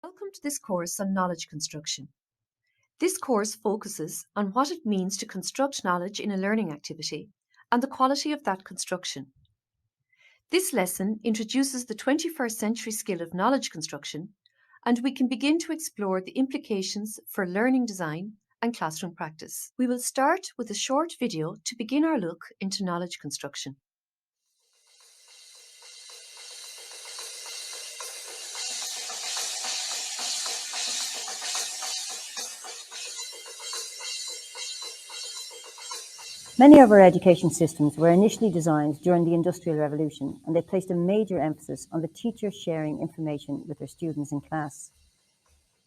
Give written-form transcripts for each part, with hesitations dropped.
Welcome to this course on knowledge construction. This course focuses on what it means to construct knowledge in a learning activity and the quality of that construction. This lesson introduces the 21st century skill of knowledge construction, and we can begin to explore the implications for learning design and classroom practice. We will start with a short video to begin our look into knowledge construction. Many of our education systems were initially designed during the Industrial Revolution, and they placed a major emphasis on the teacher sharing information with their students in class.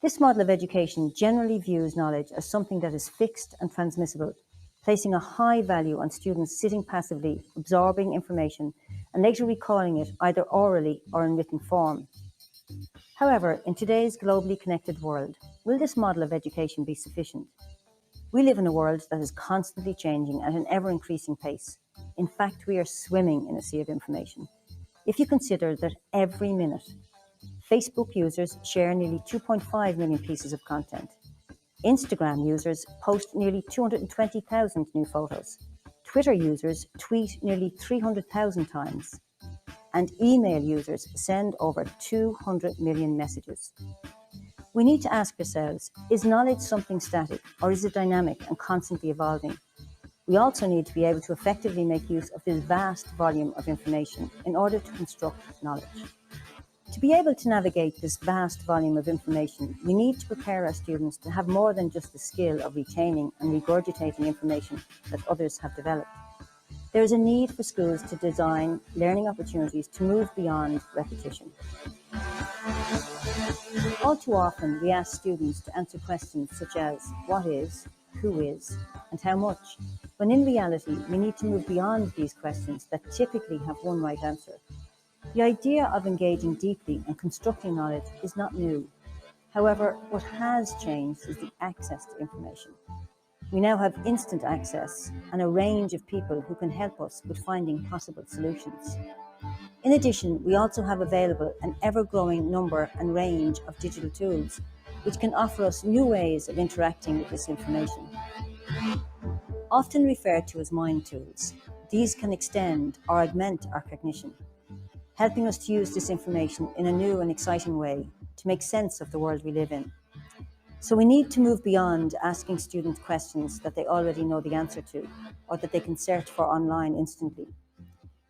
This model of education generally views knowledge as something that is fixed and transmissible, placing a high value on students sitting passively, absorbing information, and later recalling it either orally or in written form. However, in today's globally connected world, will this model of education be sufficient? We live in a world that is constantly changing at an ever-increasing pace. In fact, we are swimming in a sea of information. If you consider that every minute, Facebook users share nearly 2.5 million pieces of content. Instagram users post nearly 220,000 new photos. Twitter users tweet nearly 300,000 times. And email users send over 200 million messages. We need to ask ourselves, is knowledge something static or is it dynamic and constantly evolving? We also need to be able to effectively make use of this vast volume of information in order to construct knowledge. To be able to navigate this vast volume of information, we need to prepare our students to have more than just the skill of retaining and regurgitating information that others have developed. There is a need for schools to design learning opportunities to move beyond repetition. All too often, we ask students to answer questions such as what is, who is, and how much, when in reality, we need to move beyond these questions that typically have one right answer. The idea of engaging deeply and constructing knowledge is not new. However, what has changed is the access to information. We now have instant access and a range of people who can help us with finding possible solutions. In addition, we also have available an ever-growing number and range of digital tools, which can offer us new ways of interacting with this information. Often referred to as mind tools, these can extend or augment our cognition, helping us to use this information in a new and exciting way to make sense of the world we live in. So we need to move beyond asking students questions that they already know the answer to, or that they can search for online instantly.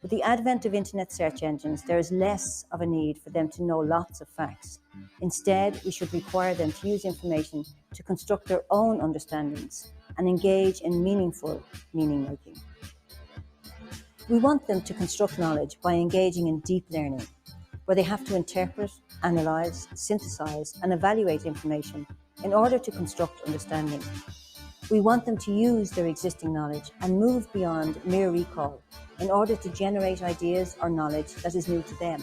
With the advent of internet search engines, there is less of a need for them to know lots of facts. Instead, we should require them to use information to construct their own understandings and engage in meaningful meaning-making. We want them to construct knowledge by engaging in deep learning, where they have to interpret, analyse, synthesise, and evaluate information in order to construct understanding. We want them to use their existing knowledge and move beyond mere recall in order to generate ideas or knowledge that is new to them.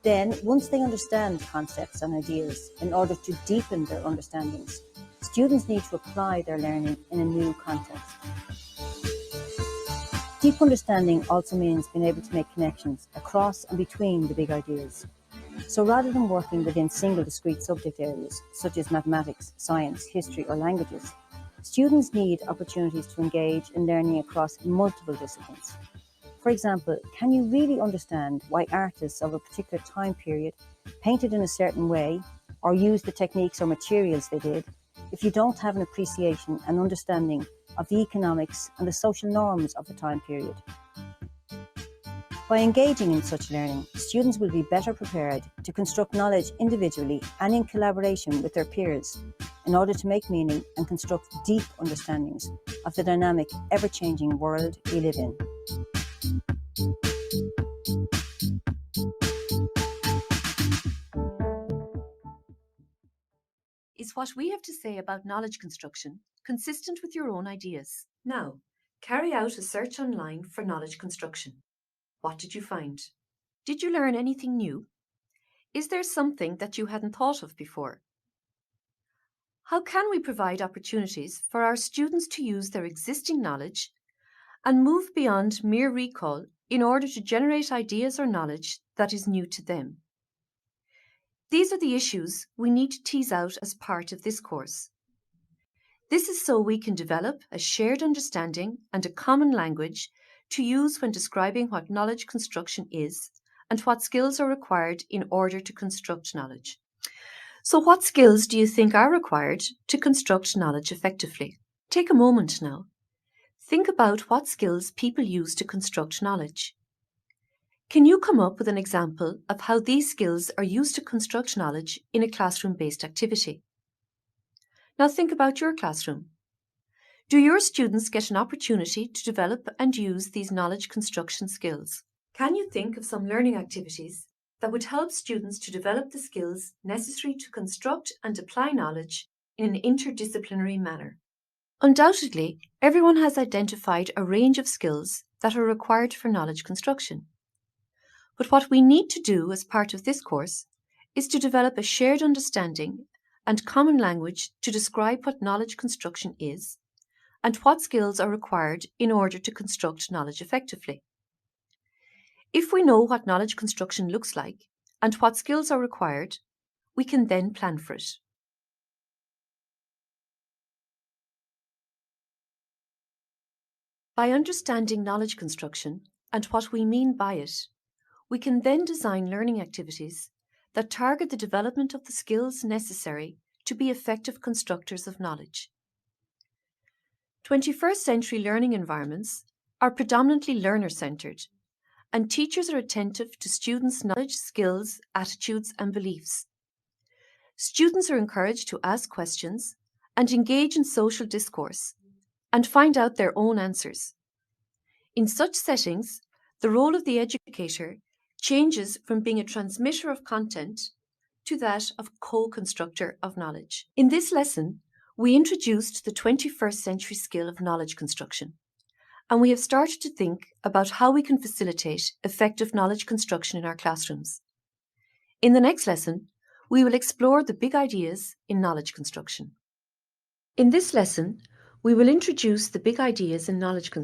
Then, once they understand concepts and ideas, in order to deepen their understandings, students need to apply their learning in a new context. Deep understanding also means being able to make connections across and between the big ideas. So rather than working within single discrete subject areas, such as mathematics, science, history, or languages, students need opportunities to engage in learning across multiple disciplines. For example, can you really understand why artists of a particular time period painted in a certain way or used the techniques or materials they did if you don't have an appreciation and understanding of the economics and the social norms of the time period? By engaging in such learning, students will be better prepared to construct knowledge individually and in collaboration with their peers in order to make meaning and construct deep understandings of the dynamic, ever-changing world we live in. Is what we have to say about knowledge construction consistent with your own ideas? Now, carry out a search online for knowledge construction. What did you find? Did you learn anything new? Is there something that you hadn't thought of before? How can we provide opportunities for our students to use their existing knowledge and move beyond mere recall in order to generate ideas or knowledge that is new to them? These are the issues we need to tease out as part of this course. This is so we can develop a shared understanding and a common language to use when describing what knowledge construction is and what skills are required in order to construct knowledge. So what skills do you think are required to construct knowledge effectively? Take a moment now. Think about what skills people use to construct knowledge. Can you come up with an example of how these skills are used to construct knowledge in a classroom-based activity? Now think about your classroom. Do your students get an opportunity to develop and use these knowledge construction skills? Can you think of some learning activities that would help students to develop the skills necessary to construct and apply knowledge in an interdisciplinary manner? Undoubtedly, everyone has identified a range of skills that are required for knowledge construction. But what we need to do as part of this course is to develop a shared understanding and common language to describe what knowledge construction is and what skills are required in order to construct knowledge effectively. If we know what knowledge construction looks like and what skills are required, we can then plan for it. By understanding knowledge construction and what we mean by it, we can then design learning activities that target the development of the skills necessary to be effective constructors of knowledge. 21st century learning environments are predominantly learner-centered, and teachers are attentive to students' knowledge, skills, attitudes, and beliefs. Students are encouraged to ask questions and engage in social discourse and find out their own answers. In such settings, the role of the educator changes from being a transmitter of content to that of co-constructor of knowledge. In this lesson, we introduced the 21st century skill of knowledge construction, and we have started to think about how we can facilitate effective knowledge construction in our classrooms. In the next lesson, we will explore the big ideas in knowledge construction. In this lesson, we will introduce the big ideas in knowledge construction.